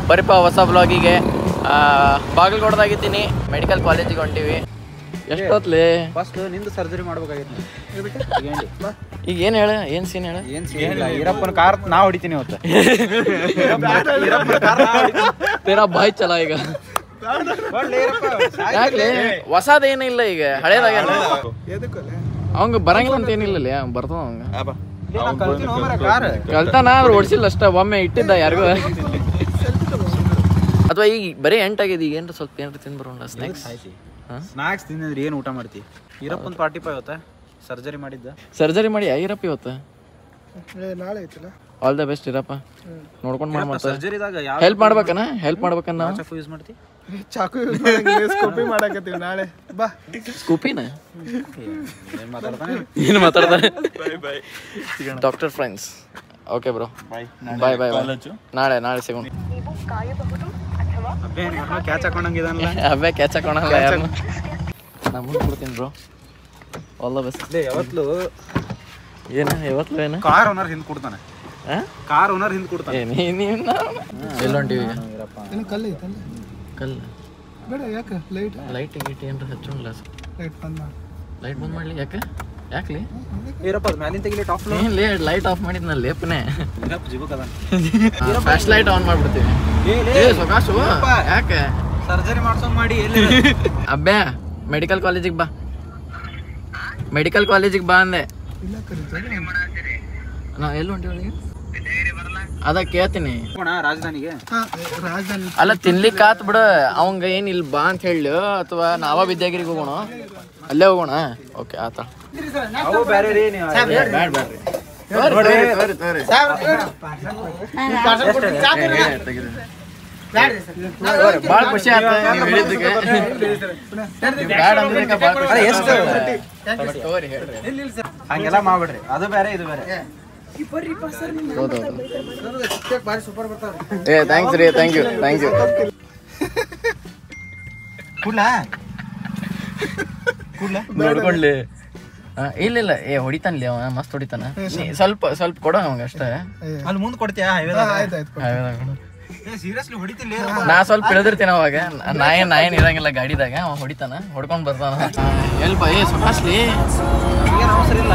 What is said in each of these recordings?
ಬರೀಪ ಹೊಸ ಬ್ಲಾಗಿಗೆ ಬಾಗಲಕೋಟದಾಗಿದ್ದೀನಿ. ಮೆಡಿಕಲ್ ಕಾಲೇಜಿಗೆ ಹೊಂಟೀವಿ. ಎಷ್ಟೊತ್ಲಿ ಫಸ್ಟ್ ನಿಂದು ಸರ್ಜರಿ ಮಾಡ್ಬೇಕಾಗಿತ್ತು. ಈಗ ಏನು ಹೇಳ, ಏನು ಸೀನ್ ಹೇಳ? ಈರಪ್ಪನ ಕಾರ್ ನಾ ಹೊಡಿತೀನಿ ಇವತ್ತು. ತೇರಾ ಬಾಯ್ ಚಲ ಈಗ. ಯಾಕ್ಲಿ ಹೊಸದೇನು ಇಲ್ಲ, ಈಗ ಹಳೇದಾಗ ಅವಂಗ ಬರಂಗಿಲ್ಲ ಅಂತ ಏನಿಲ್ಲ, ಬರ್ತಾವ ಅವಂಗ ಕಲ್ತಾನ ಅವ್ರು ಓಡಿಸಿಲ್ಲ ಅಷ್ಟ. ಒಮ್ಮೆ ಇಟ್ಟಿದ್ದ ಯಾರಿಗೂ. ಅಥವಾ ಈಗ ಬರೀ ಎಂಟಾಗಿದೆ, ಈಗ ಏನ್ರ ಸ್ವಲ್ಪ ಏನ್ರ ತಿಂದು ಬರೋಣ ಸ್ನ್ಯಾಕ್ಸ್. ಸ್ನಾಕ್ಸ್ ತಿಂದ್ರೆ ಏನು ಊಟ ಮಾಡ್ತಿ? ಈರಪ್ಪನ ಪಾರ್ಟಿ ಪಾ ಇವತ್ತ. ಸರ್ಜರಿ ಮಾಡಿದ್ದ. ಸರ್ಜರಿ ಮಾಡಿ ಈರಪ್ಪ ಇವತ್ತು ನಾಳೆ ಐತಲ್ಲ. ಆಲ್ ದ ಬೆಸ್ಟ್ ಇರಪ್ಪ. ನೋಡ್ಕೊಂಡು ಮಾಡ್ತಾರೆ. ಸರ್ಜರಿದಾಗ ಹೆಲ್ಪ್ ಮಾಡ್ಬೇಕನ್ನ, ಹೆಲ್ಪ್ ಮಾಡ್ಬೇಕನ್ನ. ಚಾಕು ಯೂಸ್ ಮಾಡ್ತಿ? ಚಾಕು ಯೂಸ್ ಮಾಡಂಗಿಲ್ಲ, ಸ್ಕೂಪಿ ಮಾಡಕತ್ತೀವಿ ನಾಳೆ. ಬಾ. ಸ್ಕೂಪಿನ ಏನು ಮಾತಾಡ್ತಾನೆ? Doctor friends. Okay bro, bye bye bye. ನಾಳೆ ಸಿಗೋಣ. ಕ್ಯಾಚ್ ಹಾಕೊಂಡಂಗಿದಾನಲ್ಲ. ಅಬ್ಬೆ ಕ್ಯಾಚ್ ಹಾಕೋಣಲ್ಲ ಯಾರು. ನಾ ಮುಂದೆ ಕೊಡ್ತೀನಿ ಬ್ರೋ. All the best. ಯಾವತ್ಲು ಏನು ಕಾರ್ ಓನರ್ ಹಿಂದ್ ಕೊಡ್ತಾನೆ. ಕಾರ್ ಓನರ್ ಹಿಂದ್ ಕೊಡ್ತಾನೆ. ಎಲ್ಲೊಂಟಿವಿ ಕಲ್ಲು ಐತಲ್ಲ. ಕಲ್ಲು ಬೇಡ, ಯಾಕೆ ಲೈಟ್ ಗೀಟ್ ಏನ್ರ ಹಚ್ಚೋಣ. ಲೈಟ್ ಬಂದ್ ಮಾಡಿ. ಲೈಟ್ ಬಂದ್ ಮಾಡ್ಲಿ? ಯಾಕ್ಲಿ ಈರಪ್ಪ ಮ್ಯಾಲಿನ ತೆಗಿಲಿ ಟಾಪ್ ಫ್ಲೋರ್. ಏನ್ ಲೈಟ್ ಆಫ್ ಮಾಡಿದ್ನ ಲೇಪನೆ. ಈರಪ್ಪ ಜಿಬಕ್ ಅದಾನ. ಫ್ಲಾಶ್ ಲೈಟ್ ಆನ್ ಮಾಡ್ಬಿಡ್ತೀವಿ. ಸೊಕಾಸು ಯಾಕೆ ಸರ್ಜರಿ ಮಾಡ್ಸೋಂಗ್ ಮಾಡಿ ಎಲ್ಲಿ? ಅಬ್ಬೆ ಮೆಡಿಕಲ್ ಕಾಲೇಜಿಗೆ ಬಾ. ಮೆಡಿಕಲ್ ಕಾಲೇಜಿಗೆ ಬಾ ಅಂದೆ. ಇಲ್ಲ ಕರೀತಾರೆ. ನಾ ಎಲ್ಲಿ ಹೊಂಟಿವಿ? ಅದ ಕೇಳ್ತೀನಿ. ರಾಜಧಾನಿಗೆ ರಾಜಧಾನಿ ಅಲ್ಲ ತಿನ್ಲಿಕ್ಕೆ ಆತ್ ಬಿಡ. ಅವಂಗ ಏನ್ ಇಲ್ಲಿ ಬಾ ಅಂತ ಹೇಳಿ, ಅಥವಾ ನಾವ ವಿದ್ಯಾಗಿರಿಗೆ ಹೋಗೋಣ, ಅಲ್ಲೇ ಹೋಗೋಣ. ಓಕೆ ಆತ. ಬಾಳ ಖುಷಿ ಆಯ್ತು ನೀವು ಹೇಳಿದ್ದಕ್ಕೆ. ಹಂಗೆಲ್ಲ ಮಾಡ್ಬಿಡ್ರಿ. ಅದು ಬೇರೆ ಇದು ಬೇರೆ. ಥ್ಯಾಂಕ್ಸ್ ರೀ. Thank you. ನೋಡ್ಕೊಂಡ್ಲಿ. ಇಲ್ಲ ಹೊಡಿತಾನ್ಲಿ ಅವ, ಮಸ್ತ್ ಹೊಡಿತಾನ. ಸ್ವಲ್ಪ ಕೊಡ ಅವಂಗ ಅಷ್ಟೇ. ಅಲ್ಲಿ ಮುಂದೆ ಕೊಡ್ತೀಯಾ? ಸೀರಿಯಸ್ಲಿ ಹೊಡಿತಿಲ್ಲ. ನಾ ಸ್ವಲ್ಪ ಇಳಿದಿರ್ತೀನಿ ಅವಾಗ. ನಾಯನ್ ಇರಂಗಿಲ್ಲ ಗಾಡಿದಾಗ. ಅವ ಹೊಡಿತಾನ, ಹೊಡ್ಕೊಂಡ್ ಬರ್ತಾನ. ಎಲ್ಪ ಸುಖಾಸ್ಲಿ ಏನು ಅವಸರ ಇಲ್ಲ.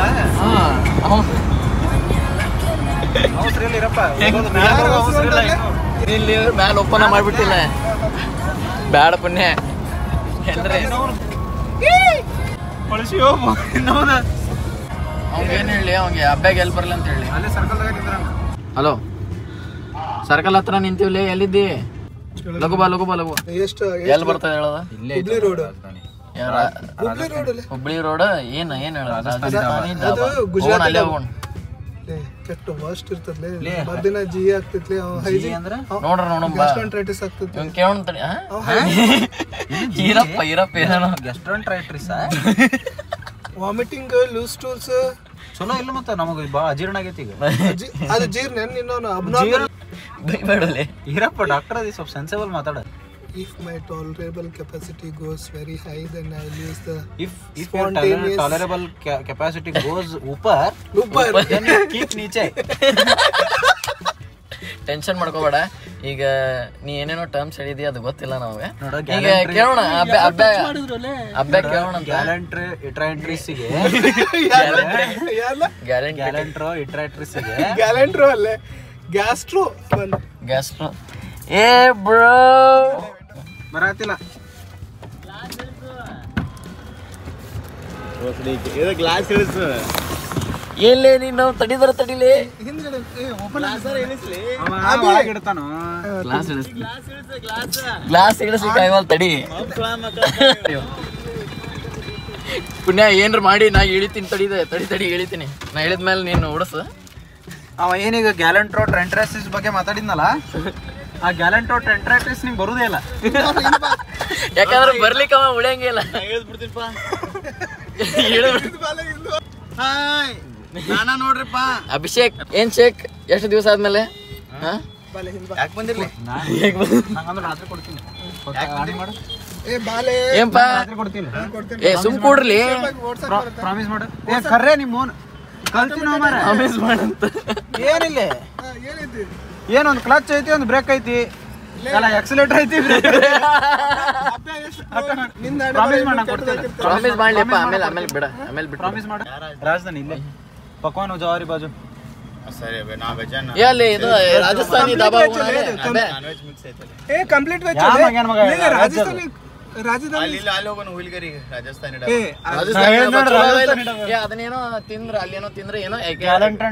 ಅವಸರ ಇಲ್ಲ ಇರಪ್ಪ. ಇಲ್ಲಿ ಮ್ಯಾಲ ಓಪನ್ ಮಾಡ್ಬಿಟ್ಟಿಲ್ಲ. ಬ್ಯಾಡ ಪುಣ್ಯ ಅಂದ್ರೆ ಅವಂಗ ಏನ್ ಹೇಳಿ, ಅವಂಗೆ ಹಬ್ಬಗೆ ಎಲ್ಲಿ ಬರ್ಲಿ ಅಂತ ಹೇಳಿ. ಅಲ್ಲೇ ಸರ್ಕಲ್ದಾಗ ನಿಂದ್ರಂಗ. ಹಲೋ, ಸರ್ಕಲ್ ಹತ್ರ ನಿಂತೀವ್ಲಿ. ಎಲ್ಲಿದ್ದಿ? ಲಘು ಬಾ. ಎಷ್ಟು ಎಲ್ಲಿ ಬರ್ತದೆ ಹೇಳದ? ಹುಬ್ಳಿ ರೋಡ್. ಹುಬ್ಳಿ ರೋಡ್. ಏನ್ ಹೇಳ? ಗುಜರಾತ್ ಅಲ್ಲೇ ಹೋಗೋಣ. ಕೆಟ್ಟ ವರ್ಸ್ಟ್ ಇರ್ತದ್ಲೆ. ಮರ್ದಿನ ಜಿ ಆಗ್ತೈತ್ಲಿ. ನೋಡ್ರ ಗ್ಯಾಸ್ಟ್ರೈಟಿಸ್ ಆಗ್ತೈತಿ. ಇವ್ನ್ ಕೇಳೋಣ ತಡಿ. ಇರಪ್ಪ ಏನೋ ಗ್ಯಾಸ್ಟ್ರೈಟಿಸ್, ವಾಮಿಟಿಂಗ್, ಲೂಸ್ ಸ್ಟೂಲ್ಸ್. ಚಲೋ ಇಲ್ಲ ಮತ್ತ ನಮಗೆ ಬಾ ಅಜೀರ್ಣ ಆಗೈತಿ ಈಗ. ಅದು ಜೀರ್ಣ ಇನ್ನೊಂದು ಅಬ್ನಾರ್ಮಲ್. ಬೈಬೇಡಲೆ ಇರಪ್ಪ ಡಾಕ್ಟರ್ ಅದಿ ಸ್ವಲ್ಪ ಸೆನ್ಸಿಬಲ್ ಮಾತಾಡ. If my tolerable capacity goes very high, then I will use the if your tolerable capacity goes upper, then you keep niche. Tension ಮಾಡ್ಕೋಬೇಡ. ಈಗ ನೀ ಏನೇನೋ ಟರ್ಮ್ಸ್ ಹೇಳಿದಿ, ಅದು ಗೊತ್ತಿಲ್ಲ ನಮಗೆ. ಈಗ ಕೇಳೋಣ, ಅಬ್ಬೆ ಕೇಳೋಣ. ಗ್ಯಾಲೆಂಟ್ರಿ ಇಟ್ರಾಟ್ರಿಸ್ಗೆ ಗ್ಯಾಲೆಂಟ್ರೋ ಇಟ್ರಾಟ್ರಿಸ್ಗೆ ಗ್ಯಾಲೆಂಟ್ರೋ ಅಲ್ಲೇ ಗ್ಯಾಸ್ಟ್ರೋ. ಏ ಬ್ರೋ ಬರಾತಿಲ್ಲ. ಗ್ಲಾಸ್ ಏನ್ಲೇ ನೀನು ತಡಿಲಿ. ಗ್ಲಾಸ್ ಇಳಿಸ್ಲಿಕ್ಕೆ ತಡಿ. ಪುಣ್ಯ ಏನ್ರ ಮಾಡಿ ನಾ ಇಳಿತೀನಿ. ತಡಿ ಇಳಿತೀನಿ. ನಾ ಇಳಿದ್ಮೇಲೆ ನೀನು ಉಡಸ. ಅವ ಏನೀಗ ಗ್ಯಾಲೆಂಟ್ರೋ ಟ್ರೆಂಟ್ರಾಸಿಸ್ ಬಗ್ಗೆ ಮಾತಾಡಿದ್ನಲ್ಲ, ಆ ಗ್ಯಾಲೆಂಟ್ರೋ ಟ್ರೆಂಟ್ರಾಸಿಸ್ ನಿಂಗೆ ಬರುದೇ ಇಲ್ಲ. ಯಾಕಂದ್ರೆ ಬರ್ಲಿಕ್ಕೆ ಅವ ಉಳಿಯಂಗಿಲ್ಲ. ನಾನ ನೋಡ್ರಿಪ್ಪ. ಅಭಿಷೇಕ್ ಏನ್ ಶೇಕ್ ಎಷ್ಟು ದಿವಸ ಆದ್ಮೇಲೆ? ಯಾಕೆ ಬಂದಿರ್ಲಿ? ರಾತ್ರಿ ಕೊಡ್ತೀನಿ. ಏನ್ಪಾ ಸುಮ್ ಕೂಡ್ರಿ. ಪ್ರಾಮಿಸ್ ಮಾಡು. ಕರ್ರೆ ನಿಮ್ಮ ಓನ್ ಕಲ್ತಿನ ಪ್ರಾಮಿಸ್ ಮಾಡಂತ. ಏನಿಲ್ಲ, ಏನೊಂದು ಕ್ಲಚ್ ಐತಿ, ಒಂದು ಬ್ರೇಕ್ ಐತಿ. ಎಕ್ಸಲೇಟರ್ ಐತಿ ಪ್ರಾಮಿಸ್ ಮಾಡ ಪ್ರಾಮಿಸ್ ಮಾಡ್ಲಿಪ್ಪ ಆಮೇಲೆ ಬಿಡ ಬಿಟ್ಟು ಪ್ರಾಮಿಸ್ ಮಾಡ ರಾಜಧಾನಿ ಇಲ್ಲೇ ಪಕ್ವಾನ್ ಜವಾರಿ ಬಾಜು ಸರಿ ಅಬೆ ನಾ ವೆಜನ್ ಏ ಅಲ್ಲಿ ಇದು ರಾಜಸ್ಥಾನಿ ದಾಬಾ ಹೋಗೋಣ ನಾನ್ ವೆಜ್ ಮಿಕ್ಸ್ ಐತಲ್ಲ ए कंप्लीट वेज ಯಾ चले ಮಗನ್ ಮಗ राजस्थानी राजस्थानी ಅಲ್ಲಿ ಅಲ್ಲಿ ಹೋಗೋಣ ಹುಲ್ಗರಿ ರಾಜಸ್ಥಾನಿ ए ರಾಜಸ್ಥಾನಿ ನೋಡು, ಡಾಬಾ ಚಲೋ ರಾಜಸ್ಥಾನಿ ಇಲ್ಲ. ಡಾಬಾ. ಏ ಅದನ್ನೇನೋ ತಿಂದ್ರೆ ಅಲ್ಲೇನೋ ತಿಂದ್ರೆ ಏನೋ ಗ್ಯಾಲೆಂಟ್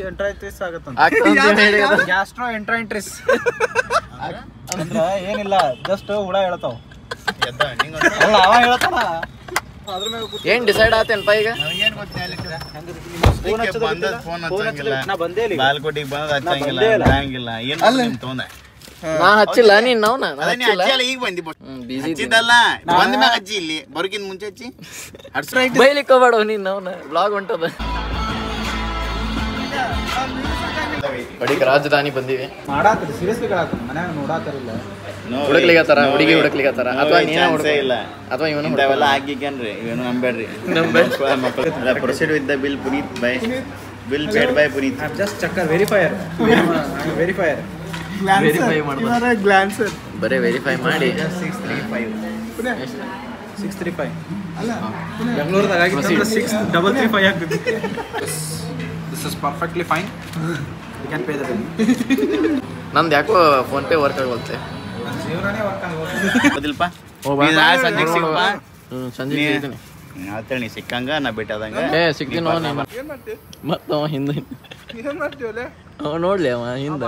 ಎಂಟ್ರೈಟಿಸ್ ಆಗತ್ತಂತ ಗ್ಯಾಸ್ಟ್ರೋ ಎಂಟ್ರೈಟಿಸ್ ಅಂದ್ರೆ ಏನಿಲ್ಲ ಜಸ್ಟ್ ಹುಳ ಹೇಳ್ತಾವ ಎದ್ದ ನಿಂಗ ಅಲ್ಲ ಅವ ಹೇಳ್ತಾನ ಅದ್ರ ಮೇಲೆ ಏನ್ ಡಿಸೈಡ್ ಆತೇನಪ್ಪ ಈಗ ನನಗೇನ್ ಗೊತ್ತಿಲ್ಲ ಫೋನ್ ಬಂದ ಫೋನ್ ಹಚ್ಚಂಗಿಲ್ಲ ನಾ ಬಂದೇ ಇಲ್ಲ ಬಾಲ್ಕೋಟಿಗೆ ಬಂದ ಹಚ್ಚಂಗಿಲ್ಲ ಹಂಗಿಲ್ಲ ಏನ್ ನಿಮ್ ತೊಂದೆ ನಾ ಹಚ್ಚಿಲ್ಲ ನೀನ್ ನಾವ್ನ ಅದ ನೀ ಹಚ್ಚಿಲ್ಲ ಈಗ ಬಂದಿ ಬಿಸಿ ಹಚ್ಚಿದ್ದಲ್ಲ ಬಂದ ಮ್ಯಾಗ ಹಚ್ಚಿ ಇಲ್ಲಿ ಬರೋಕಿನ್ ಮುಂಚೆ ಹಚ್ಚಿ ಹಡ್ಸ್ರ ಬೈಲಿಕ್ಕೆ ಹೋಗ್ಬೇಡ ನೀನ್ ನಾವ್ನ ಬ್ಲಾಗ್ ಹೊಂಟದ ಬಡಿಕ ರಾಜಧಾನಿ ಬಂದಿವಿ ಮಾಡಾತ್ರಿ ಸೀರಿಯಸ್ಲಿ ಹೇಳಾತ್ರಿ ಮನ್ಯಾಗ ನೋಡಾತಾರಿಲ್ಲ ಹುಡುಕ್ಲಿಗತ್ತಾರ ಹುಡುಗಿ ಹುಡುಕ್ಲಿಗತ್ತಾರ ಅಥವಾ ನೀನ ಇಲ್ಲ ಅಥವಾ ಇವನು ಇಂಥವೆಲ್ಲ ಹಾಕಿಕನ್ರಿ ಇವೇನು ನಂಬೇಡ್ರಿ ಮಕ್ಕಳು proceed with the bill Puneeth by bill paid by Puneeth just checker verifier verifier verify ಮಾಡ್ಬೋದು ग्लैंसर ಬರೀ ವೆರಿಫೈ ಮಾಡಿ 635 ಅಲ್ಲ ಬೆಂಗಳೂರದಾಗ ಆಗಿತ್ತು 6335 ಆಗ್ತಿತ್ತು this is perfectly fine you can pay the bill ನಂದು ಯಾಕೋ ಫೋನ್ ಪೇ ವರ್ಕ್ ಆಗುತ್ತೆ ಜೀವನನೇ ವರ್ಕ್ ಆಗೋದು ಹೌದಿಲ್ಪ ಹೋಗ್ಬಾ. ಸಂಜೆಗೆ ಸಿಗಪ್ಪ ಸಂಜೆ ಸಿಗ್ತೀನಿ ಹೇಳ್ತೇಳಿ ನೀ ಸಿಕ್ಕಂಗ ನಾ ಬಿಟ್ಟದಂಗ ಏ ಸಿಗ್ತೀನಿ ಮತ್ತವ ಹಿಂದೆ ಏನು ಮಾಡ್ತೀವಲ್ಲ ಅವ ನೋಡ್ಲಿ ಅವ ಹಿಂದೆ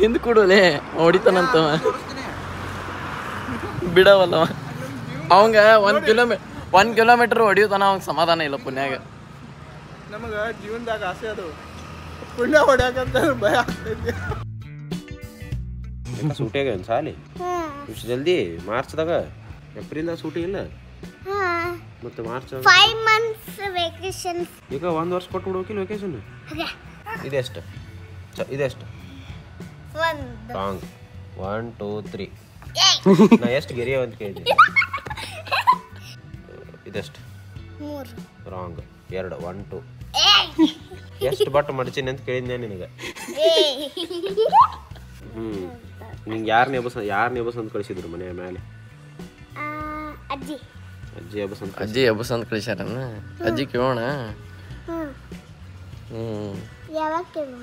ಹಿಂದೆ ಕೊಡೋಲೆ ಹೊಡಿತಾನಂತವ ಬಿಡವಲ್ಲವ ಅವಂಗ 1 ಕಿಲೋಮೀಟರ್ ಹೊಡಿಯೋತಾನ ಅವಂಗ ಸಮಾಧಾನ ಇಲ್ಲ ಪುಣ್ಯಾಗ ನಮಗೆ ಜೀವನದಾಗ ಆಸೆ ಅದು ಪುಣ್ಯ ಹೊಡ್ಯಾಕಂತ ಭಯ ಆಗ್ತೈತಿ ಸೂಟಿ ಆಗ್ಯಾವ ಸಾಲಿ ಇಷ್ಟು ಜಲ್ದಿ ಮಾರ್ಚ್ದಾಗ ಏಪ್ರಿಲ್ದಾಗ ಸೂಟಿ ಇಲ್ಲ ಮತ್ತೆ ಮಾರ್ಚ್ 5 months vacation. ಈಗ 1 ವರ್ಷ ಕೊಟ್ಟು ಬಿಡ್ಬೇಕಿಲ್ಲ ವೆಕೇಶನ್ ಇದೆಷ್ಟು ಇದೆಷ್ಟು ಒಂದು ರಾಂಗ್ 1 2 3 ನಾ ಎಷ್ಟು ಗೆರಿಯವ ಅಂತ ಕೇಳಿದ್ದೆ ಇದೆಷ್ಟು 3 ರಾಂಗ್ 2 1 2 ಎಷ್ಟು ಬಟ್ ಮಡ್ಚೀನಿ ಅಂತ ಕೇಳಿದ್ದೆ ನಿನಗೆ ನಿಂಗೆ ಯಾರು ನೆಬಸ್ ಅಂತ ಕಳಿಸಿದ್ರು ಮನೆಯ ಮೇಲೆ ಅಜ್ಜಿ ಅಜ್ಜಿ ಎಬಸ್ ಅಂತ ಅಜ್ಜಿ ಎಬ್ಬಸ್ ಅಂತ ಕಳಿಸ್ಯಾರನ್ನ ಅಜ್ಜಿ ಕೇಳೋಣ ಯಾವಾಗ ಕೇಳೋಣ